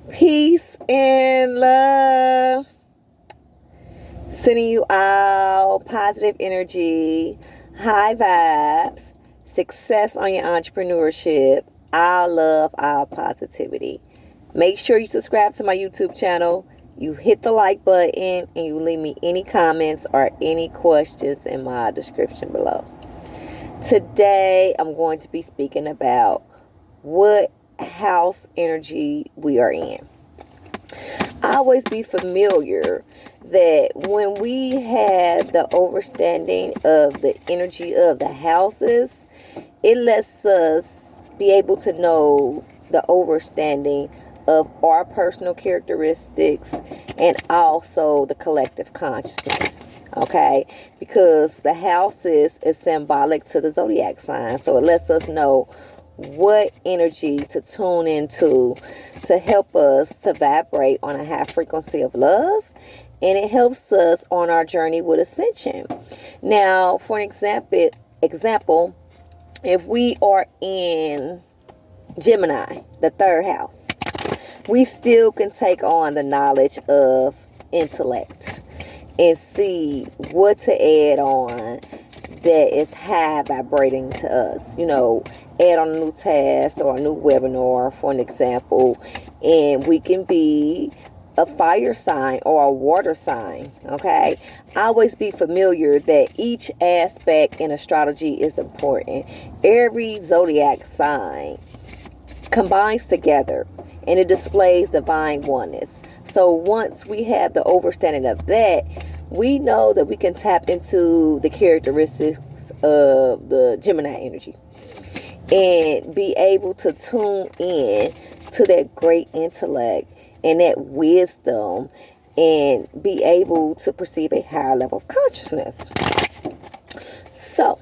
Peace and love. Sending you all positive energy, high vibes, success on your entrepreneurship. I love our positivity. Make sure you subscribe to my YouTube channel. You hit the like button and you leave me any comments or any questions in my description below. Today, I'm going to be speaking about what house energy we are in. Always be familiar that when we have the understanding of the energy of the houses, it lets us be able to know the understanding of our personal characteristics and also the collective consciousness. Okay, because the houses is symbolic to the zodiac sign, so it lets us know what energy to tune into to help us to vibrate on a high frequency of love, and it helps us on our journey with ascension. Now, for an example, if we are in Gemini, the third house, we still can take on the knowledge of intellect and see what to add on that is high vibrating to us. Add on a new task or a new webinar, for an example, and we can be a fire sign or a water sign. Okay, always be familiar that each aspect in astrology is important. Every zodiac sign combines together and it displays divine oneness. So once we have the understanding of that, we know that we can tap into the characteristics of the Gemini energy and be able to tune in to that great intellect and that wisdom and be able to perceive a higher level of consciousness. So,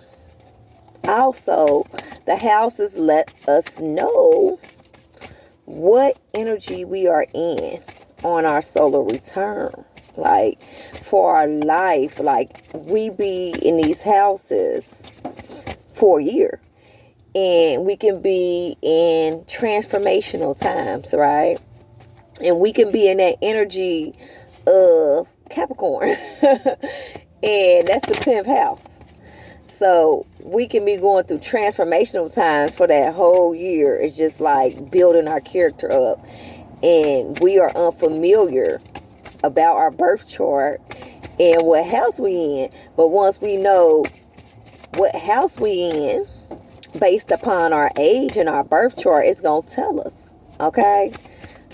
also, the houses let us know what energy we are in on our solar return. Like, for our life, like, we be in these houses for a year. And we can be in transformational times, right? And we can be in that energy of Capricorn. And that's the 10th house. So we can be going through transformational times for that whole year. It's just like building our character up. And we are unfamiliar about our birth chart and what house we in. But once we know what house we in, based upon our age and our birth chart, it's going to tell us. Okay?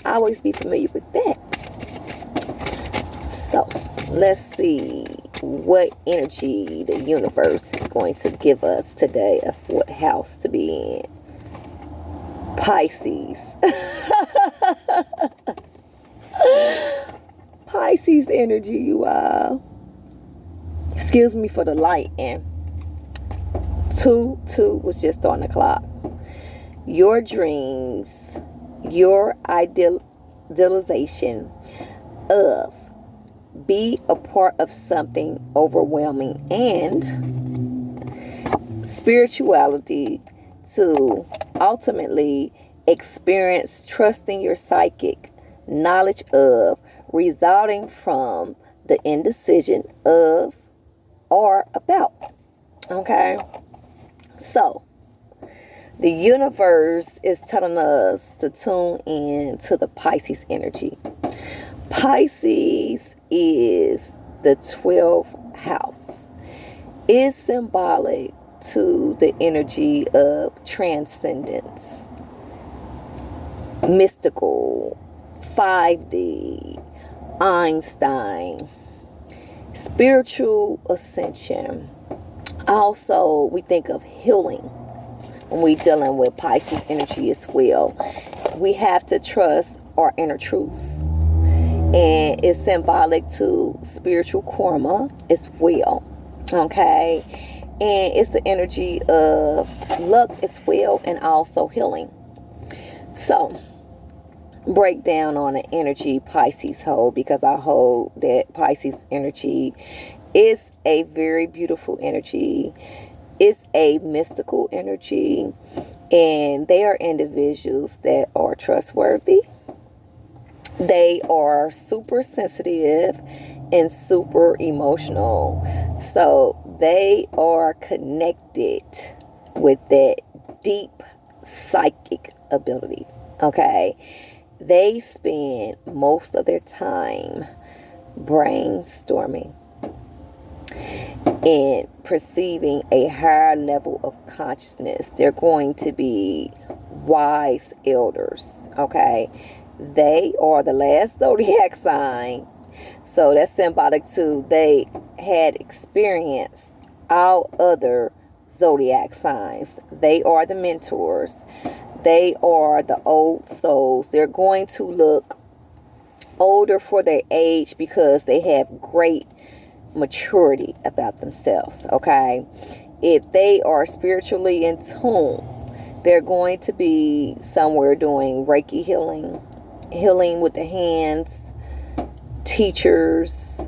Always be familiar with that. So, let's see what energy the universe is going to give us today of what house to be in. Pisces. Pisces energy, you all. Excuse me for the light, and 2 was just on the clock. Your dreams, your idealization of be a part of something overwhelming, and spirituality to ultimately experience trusting your psychic knowledge of resulting from the indecision of or about. Okay? So, the universe is telling us to tune in to the Pisces energy. Pisces is the 12th house. It's symbolic to the energy of transcendence, mystical, 5D, Einstein, spiritual ascension. Also, we think of healing when we're dealing with Pisces energy as well. We have to trust our inner truths. And it's symbolic to spiritual karma as well. Okay? And it's the energy of luck as well, and also healing. So, break down on the energy Pisces hold, because I hold that Pisces energy is a very beautiful energy. It's a mystical energy, and they are individuals that are trustworthy, They are super sensitive and super emotional. So they are connected with that deep psychic ability. Okay. They spend most of their time brainstorming and perceiving a higher level of consciousness. They're going to be wise elders. Okay. They are the last zodiac sign. So that's symbolic too. They had experienced all other zodiac signs. They are the mentors. They are the old souls. They're going to look older for their age because they have great maturity about themselves. Okay. If they are spiritually in tune, they're going to be somewhere doing Reiki healing with the hands, teachers,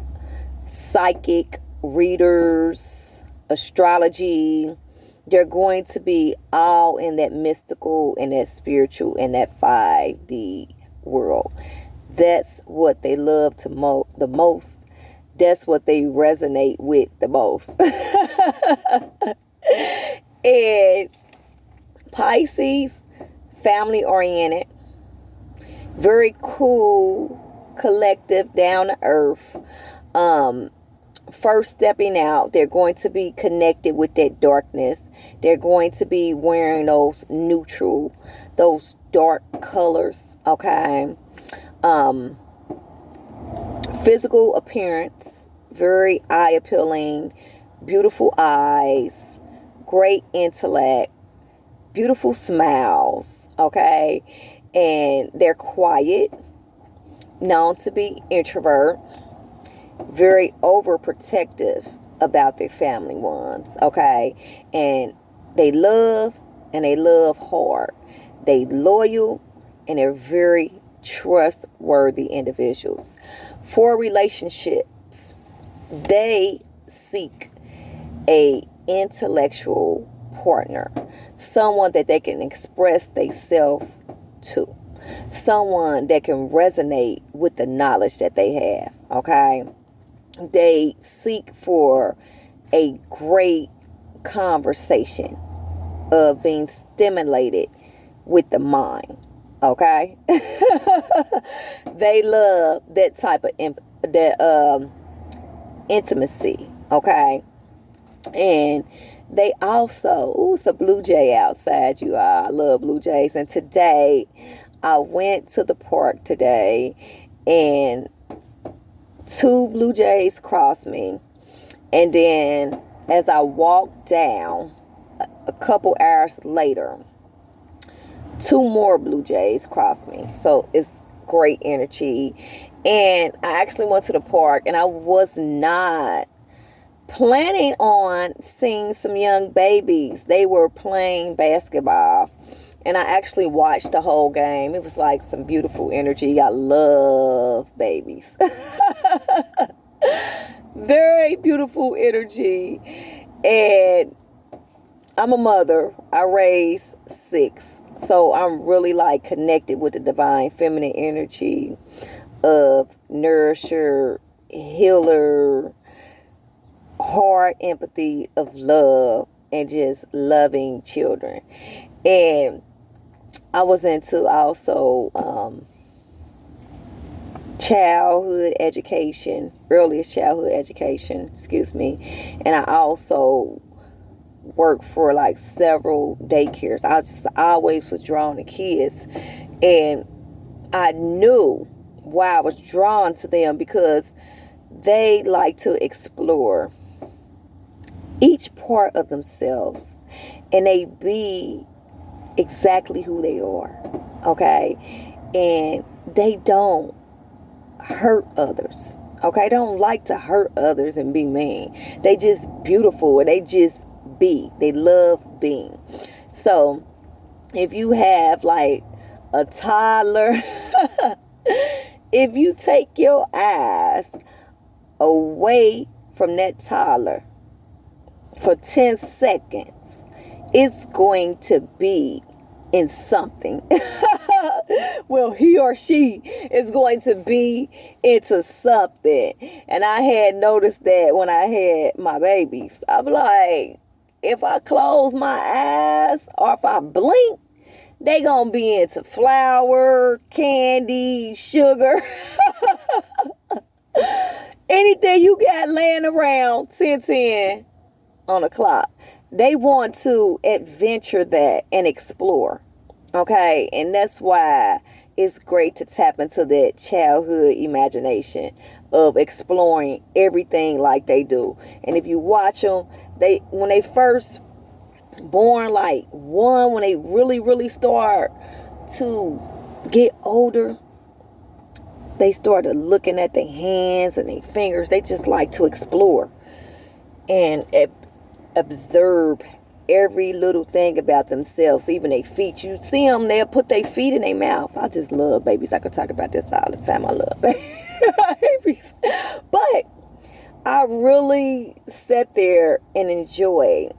psychic readers, astrology. They're going to be all in that mystical and that spiritual and that 5D world. That's what they love the most. That's what they resonate with the most. And Pisces, family oriented, very cool, collective, down to earth. First stepping out, they're going to be connected with that darkness. They're going to be wearing those neutral, those dark colors. Okay. Physical appearance, very eye appealing, beautiful eyes, great intellect, beautiful smiles. Okay. And they're quiet, known to be introvert, very overprotective about their family ones. Okay. And they love hard. They loyal and they're very trustworthy individuals. For relationships, they seek a intellectual partner, someone that they can express themselves to, someone that can resonate with the knowledge that they have. Okay. They seek for a great conversation of being stimulated with the mind. Okay. They love that type of intimacy. Okay. And they also, it's a blue jay outside, you all. I love blue jays. And today I went to the park today and 2 blue jays crossed me. And then as I walked down a couple hours later, 2 more blue jays crossed me. So it's great energy. And I actually went to the park and I was not planning on seeing some young babies. They were playing basketball. And I actually watched the whole game. It was like some beautiful energy. I love babies. Very beautiful energy. And I'm a mother. I raised 6. So I'm really like connected with the divine feminine energy of nourisher, healer, hard empathy of love, and just loving children. And I was into also childhood education, earliest childhood education, excuse me. And I also worked for like several daycares. I always was drawn to kids. And I knew why I was drawn to them, because they like to explore each part of themselves and they be exactly who they are. Okay. And they don't hurt others. Okay. They don't like to hurt others and be mean. They just beautiful and they just be. They love being. So if you have like a toddler, if you take your eyes away from that toddler for 10 seconds, it's going to be in something. well, he or she is going to be into something. And I had noticed that when I had my babies. I'm like, if I close my eyes or if I blink, they gonna be into flour, candy, sugar, anything you got laying around 10 on the clock. They want to adventure that and explore. Okay, and that's why it's great to tap into that childhood imagination of exploring everything like they do. And if you watch them, when they first born, like one, when they really start to get older, they started looking at their hands and their fingers. They just like to explore and observe every little thing about themselves, even their feet. You see them, they'll put their feet in their mouth. I just love babies. I could talk about this all the time. I love babies. But I really sat there and enjoyed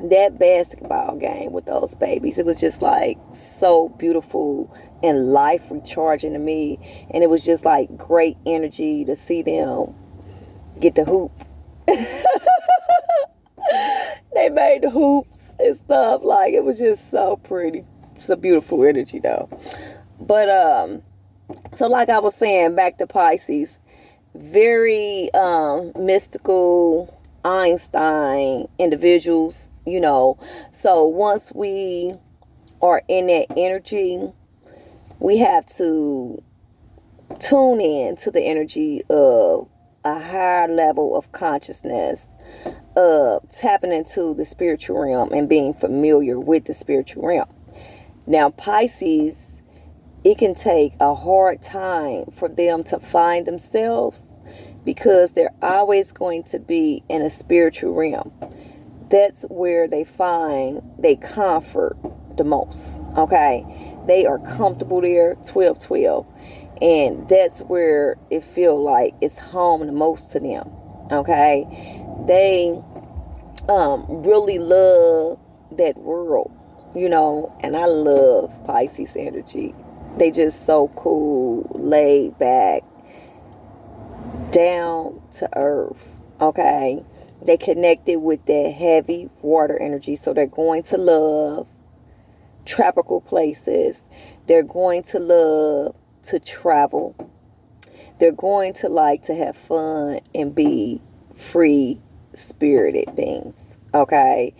that basketball game with those babies. It was just like so beautiful and life recharging to me. And it was just like great energy to see them get the hoop. They made the hoops and stuff. Like, it was just so pretty. It's a beautiful energy though. But so like I was saying, back to Pisces, very mystical, Einstein individuals, you know. So once we are in that energy, we have to tune in to the energy of a higher level of consciousness, tapping into the spiritual realm and being familiar with the spiritual realm. Now, Pisces, it can take a hard time for them to find themselves because they're always going to be in a spiritual realm. That's where they find they comfort the most. Okay, they are comfortable there, 12-12, and that's where it feel like it's home the most to them. Okay, they really love that world, you know, and I love Pisces energy. They just so cool, laid back, down to earth. Okay, they connected with that heavy water energy, so they're going to love tropical places. They're going to love to travel. They're going to like to have fun and be free spirited beings. Okay,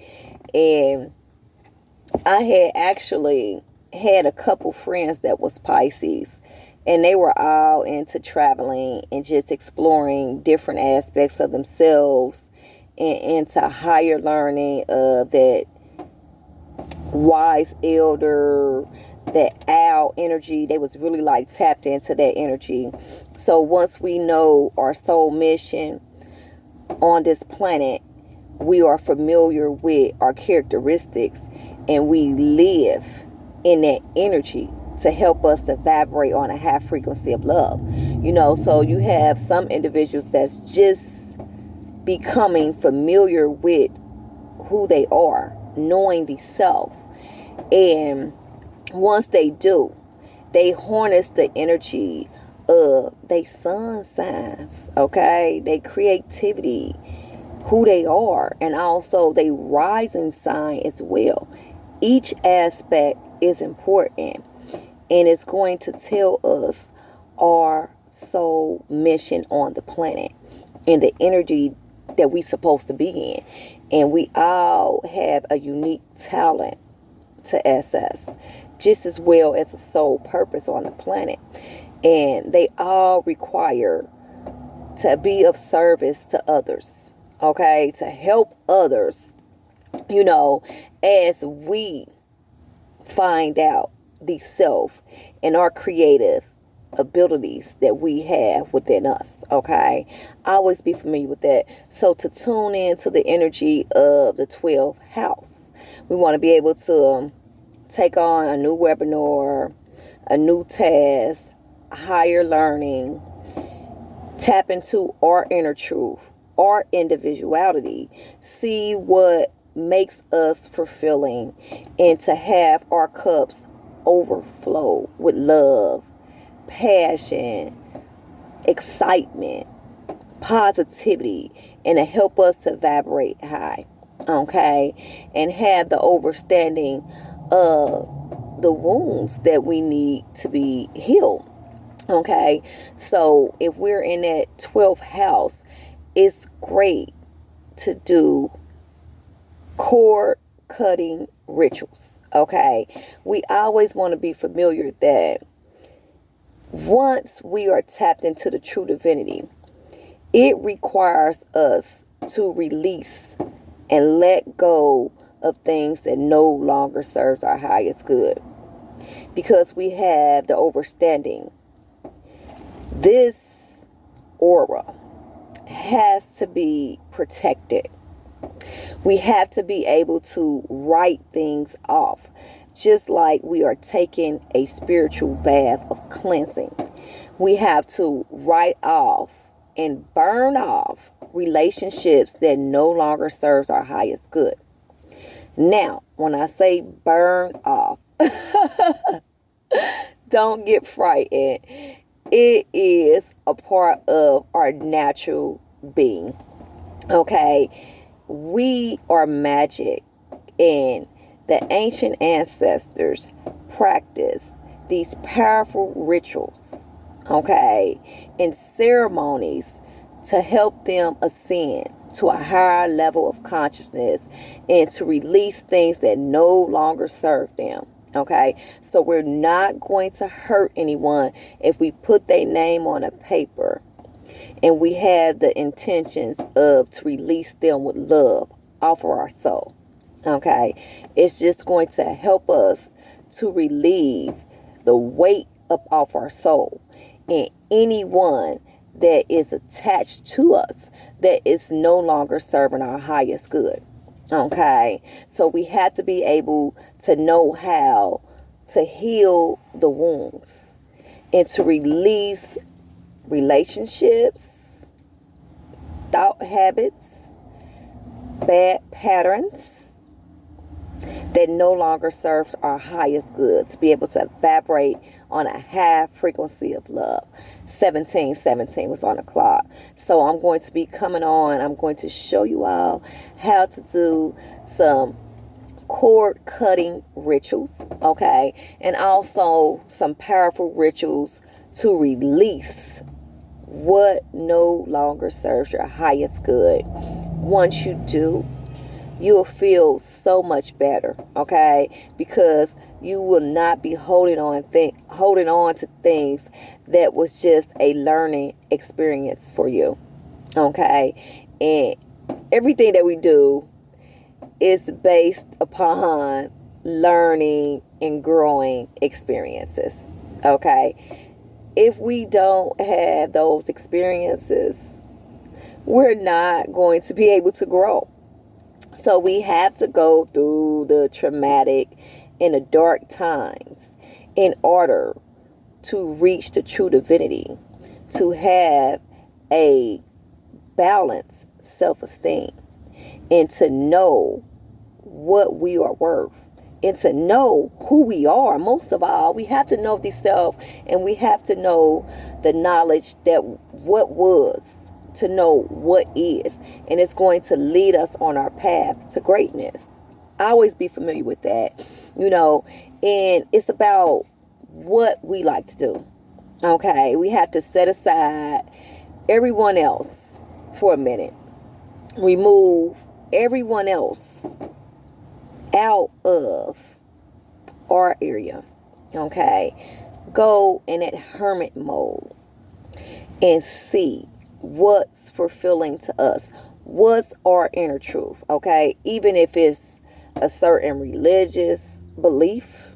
and I had actually had a couple friends that was Pisces, and they were all into traveling and just exploring different aspects of themselves and into higher learning of that wise elder, that owl energy. They was really like tapped into that energy. So once we know our soul mission on this planet, we are familiar with our characteristics, and we live in that energy to help us to vibrate on a high frequency of love. You know, so you have some individuals that's just becoming familiar with who they are, knowing the self. And once they do, they harness the energy of their sun signs, okay? Their creativity, who they are, and also their rising sign as well. Each aspect is important, and it's going to tell us our soul mission on the planet and the energy that we're supposed to be in. And we all have a unique talent to access, just as well as a soul purpose on the planet. And they all require to be of service to others, okay? To help others, you know, as we find out the self and our creative abilities that we have within us, okay? Always be familiar with that. So to tune in to the energy of the 12th house, we want to be able to take on a new webinar, a new task, higher learning, tap into our inner truth, our individuality, see what makes us fulfilling, and to have our cups overflow with love, passion, excitement, positivity, and to help us to vibrate high, okay, and have the understanding of the wounds that we need to be healed, okay. So if we're in that 12th house, it's great to do cord cutting rituals, okay. We always want to be familiar that once we are tapped into the true divinity, it requires us to release and let go of things that no longer serves our highest good, because we have the understanding this aura has to be protected. We have to be able to write things off, just like we are taking a spiritual bath of cleansing. We have to write off and burn off relationships that no longer serves our highest good. Now, when I say burn off, don't get frightened. It is a part of our natural being. Okay? We are magic, and the ancient ancestors practice these powerful rituals, okay, and ceremonies to help them ascend to a higher level of consciousness and to release things that no longer serve them. Okay, so we're not going to hurt anyone if we put their name on a paper and we have the intentions of to release them with love off of our soul. Okay, it's just going to help us to relieve the weight up off our soul, and anyone that is attached to us that is no longer serving our highest good. Okay, so we have to be able to know how to heal the wounds and to release relationships, thought habits, bad patterns that no longer serve our highest good, to be able to vibrate on a high frequency of love. 1717 was on the clock. So I'm going to be coming on. I'm going to show you all how to do some cord cutting rituals, okay, and also some powerful rituals to release what no longer serves your highest good. Once you do, you'll feel so much better, okay, because you will not be holding on to things that was just a learning experience for you, okay. And everything that we do is based upon learning and growing experiences, okay. If we don't have those experiences, we're not going to be able to grow. So we have to go through the traumatic and the dark times in order to reach the true divinity, to have a balanced self-esteem, and to know what we are worth, and to know who we are. Most of all, we have to know the self, and we have to know the knowledge that what was, to know what is, and it's going to lead us on our path to greatness. Always be familiar with that, and it's about what we like to do. Okay, we have to set aside everyone else for a minute. Remove everyone else out of our area. Okay, go in that hermit mode and see what's fulfilling to us. What's our inner truth? Okay, even if it's a certain religious belief,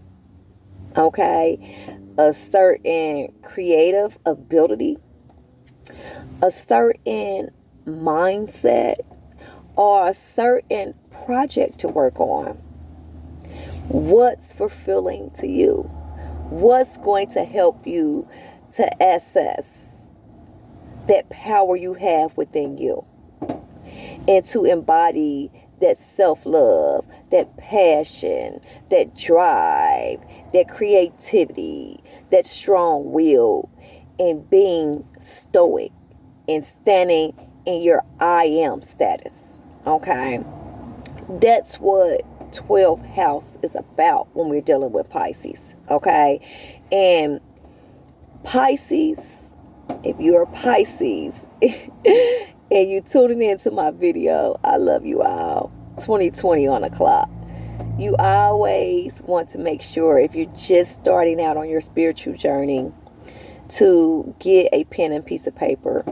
okay, a certain creative ability, a certain mindset, or a certain project to work on. What's fulfilling to you? What's going to help you to access that power you have within you and to embody that self-love, that passion, that drive, that creativity, that strong will, and being stoic and standing in your I am status. Okay? That's what 12th house is about when we're dealing with Pisces. Okay? And Pisces, if you're a Pisces and you're tuning into my video, I love you all. 2020 on the clock. You always want to make sure, if you're just starting out on your spiritual journey, to get a pen and piece of paper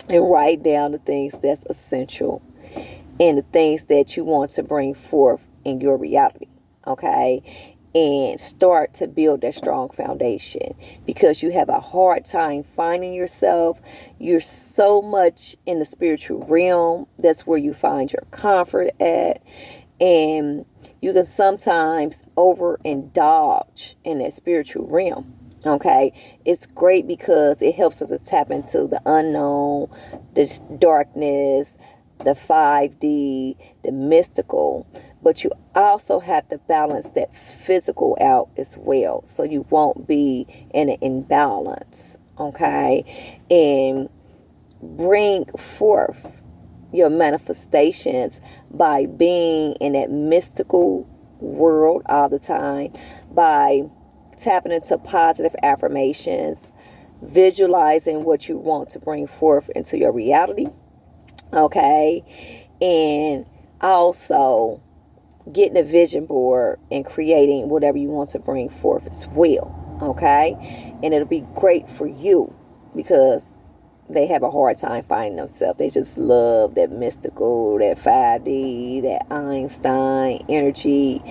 and write down the things that's essential and the things that you want to bring forth in your reality. Okay? And start to build that strong foundation, because you have a hard time finding yourself. You're so much in the spiritual realm. That's where you find your comfort at. And you can sometimes overindulge in that spiritual realm. Okay, it's great because it helps us to tap into the unknown, the darkness, the 5D, the mystical. But you also have to balance that physical out as well, so you won't be in an imbalance. Okay, and bring forth your manifestations by being in that mystical world all the time, by tapping into positive affirmations, visualizing what you want to bring forth into your reality. Okay, and also getting a vision board and creating whatever you want to bring forth as well. Okay, and it'll be great for you, because they have a hard time finding themselves. They just love that mystical, that 5D, that Einstein energy,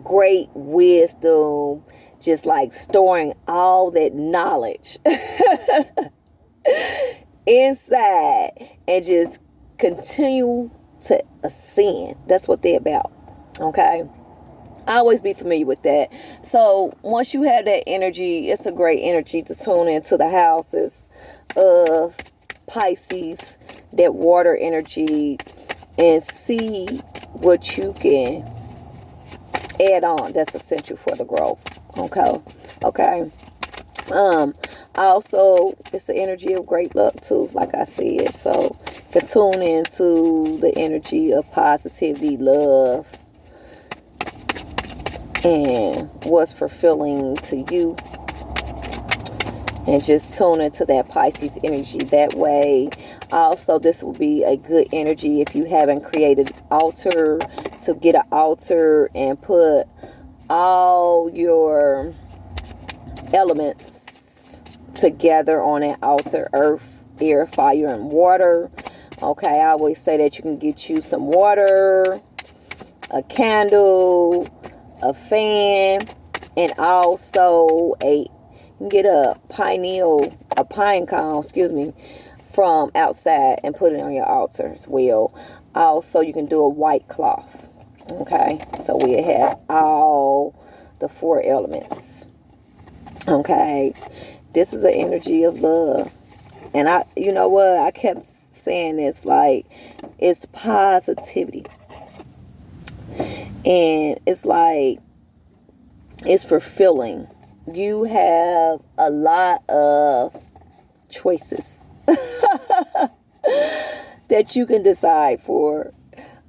great wisdom, just like storing all that knowledge inside and just continue to ascend. That's what they're about. Okay, I always be familiar with that. So once you have that energy, it's a great energy to tune into the houses of Pisces, that water energy, and see what you can add on that's essential for the growth. Okay. Also, it's the energy of great luck too, like I said. So you can tune into the energy of positivity, love, and what's fulfilling to you, and just tune into that Pisces energy that way. Also, this will be a good energy if you haven't created an altar, to get an altar and put all your elements together on that altar: earth, air, fire, and water. Okay, I always say that you can get you some water, a candle, a fan, and also you can get a pine cone, from outside and put it on your altar as well. Also, you can do a white cloth. Okay, so we have all the 4 elements. Okay, this is the energy of love. And you know what, I kept saying this, like, it's positivity. And it's like, it's fulfilling. You have a lot of choices that you can decide for.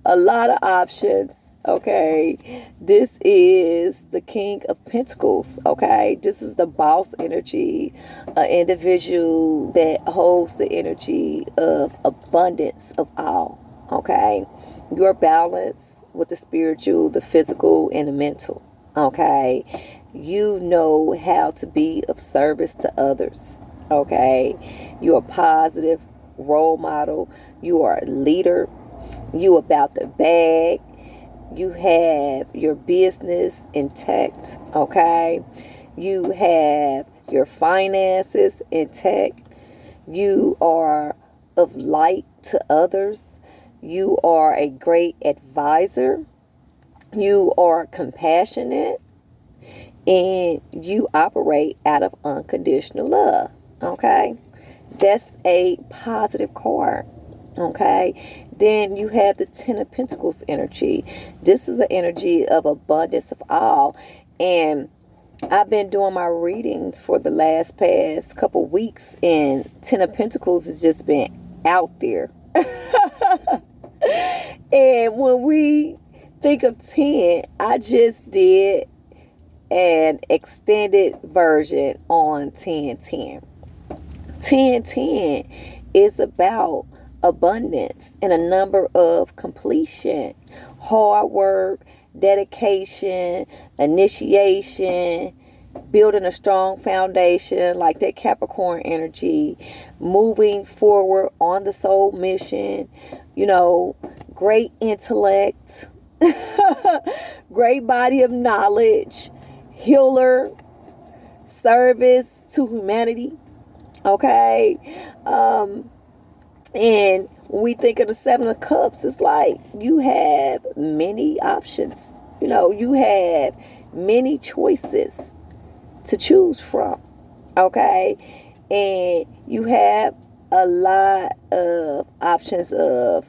A lot of options. Okay, this is the King of Pentacles. Okay, this is the boss energy, an individual that holds the energy of abundance of all. Okay, your balance with the spiritual, the physical, and the mental. Okay, you know how to be of service to others. Okay, you're a positive role model. You are a leader. You about the bag. You have your business intact. Okay, you have your finances intact. You are of light to others. You are a great advisor. You are compassionate. And you operate out of unconditional love. Okay, that's a positive card. Okay, then you have the 10 of Pentacles energy. This is the energy of abundance of all. And I've been doing my readings for the past couple weeks, and Ten of Pentacles has just been out there. And when we think of 10, I just did an extended version on 1010. 1010 is about abundance and a number of completion, hard work, dedication, initiation, building a strong foundation, like that Capricorn energy, moving forward on the soul mission, great intellect, great body of knowledge, healer, service to humanity. Okay. And when we think of the Seven of Cups, it's like you have many options. You have many choices to choose from. Okay. And you have a lot of options of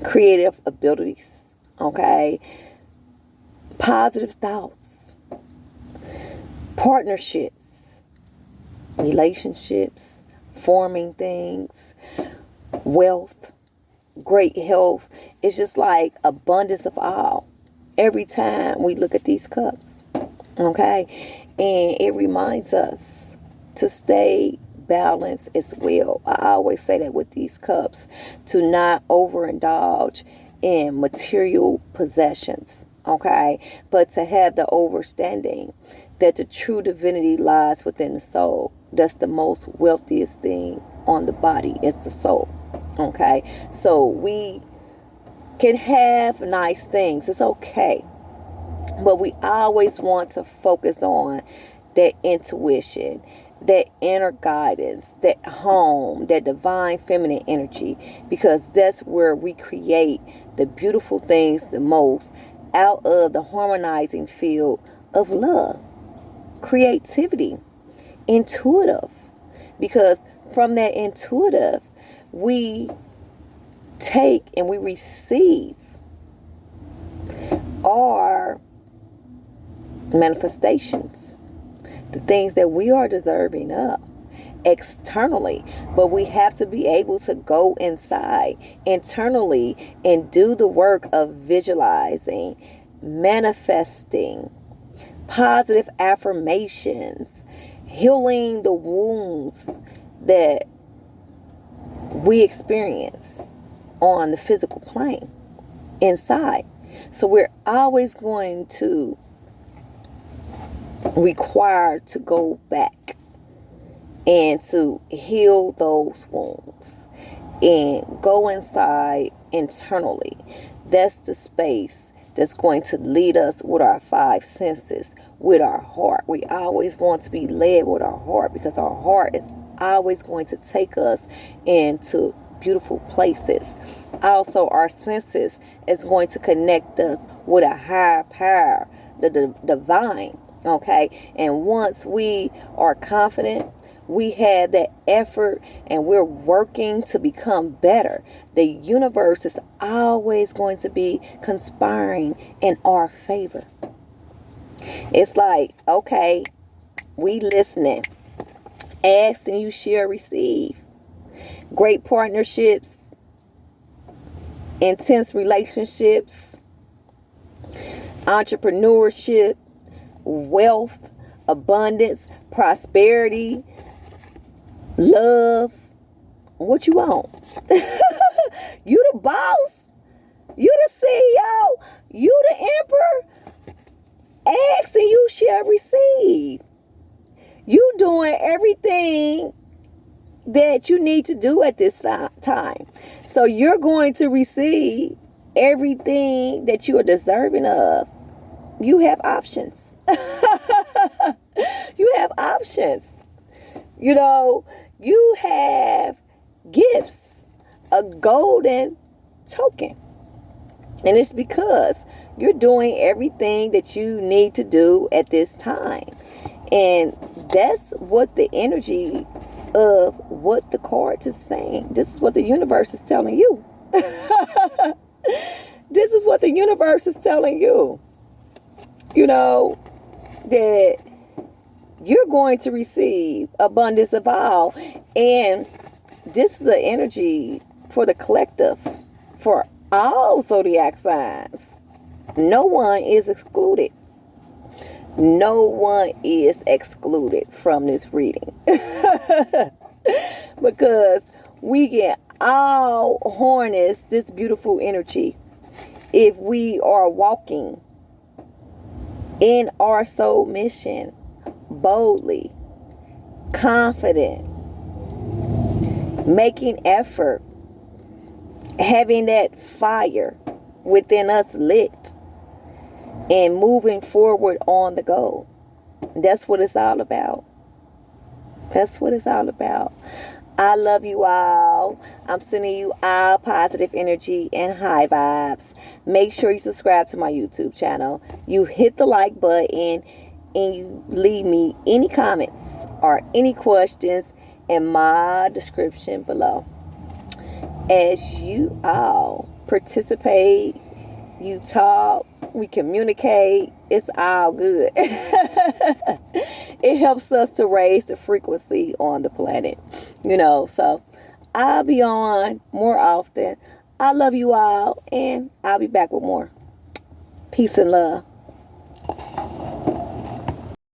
creative abilities. Okay. Positive thoughts, partnerships, relationships, forming things, wealth, great health. It's just like abundance of all every time we look at these cups. Okay. And it reminds us to stay balanced as well. I always say that with these cups, to not overindulge in material possessions. Okay. But to have the understanding that the true divinity lies within the soul. That's the most wealthiest thing on the body, is the soul. Okay. So we can have nice things. It's okay. But we always want to focus on that intuition, that inner guidance, that home, that divine feminine energy, because that's where we create the beautiful things the most out of the harmonizing field of love, creativity, intuitive. Because from that intuitive, we take and we receive our manifestations, the things that we are deserving of externally. But we have to be able to go inside internally and do the work of visualizing, manifesting, positive affirmations, healing the wounds that we experience on the physical plane inside. So we're always going to require to go back and to heal those wounds and go inside internally. That's the space that's going to lead us with our five senses, with our heart. We always want to be led with our heart, because our heart is always going to take us into beautiful places. Also, our senses is going to connect us with a higher power, the divine. Okay. And once we are confident, we have that effort, and we're working to become better, the universe is always going to be conspiring in our favor. It's like, okay, we listening. Ask and you shall receive. Great partnerships, intense relationships, entrepreneurship, wealth, abundance, prosperity, love. What you want? You the boss, you the CEO, you the emperor. Ask and you shall receive. You doing everything that you need to do at this time. So you're going to receive everything that you are deserving of. You have options. You have options. You have gifts, a golden token. And it's because you're doing everything that you need to do at this time. And that's what the energy of what the cards is saying. This is what the universe is telling you. This is what the universe is telling you. you know, that you're going to receive abundance of all. And this is the energy for the collective, for all zodiac signs. No one is excluded. No one is excluded from this reading. Because we can all harness this beautiful energy if we are walking in our soul mission boldly, confident, making effort, having that fire within us lit, and moving forward on the goal. That's what it's all about. That's what it's all about. I love you all. I'm sending you all positive energy and high vibes. Make sure you subscribe to my YouTube channel. You hit the like button and you leave me any comments or any questions in my description below. As you all participate, you talk, we communicate, it's all good. It helps us to raise the frequency on the planet, so I'll be on more often. I love you all, and I'll be back with more. Peace and love.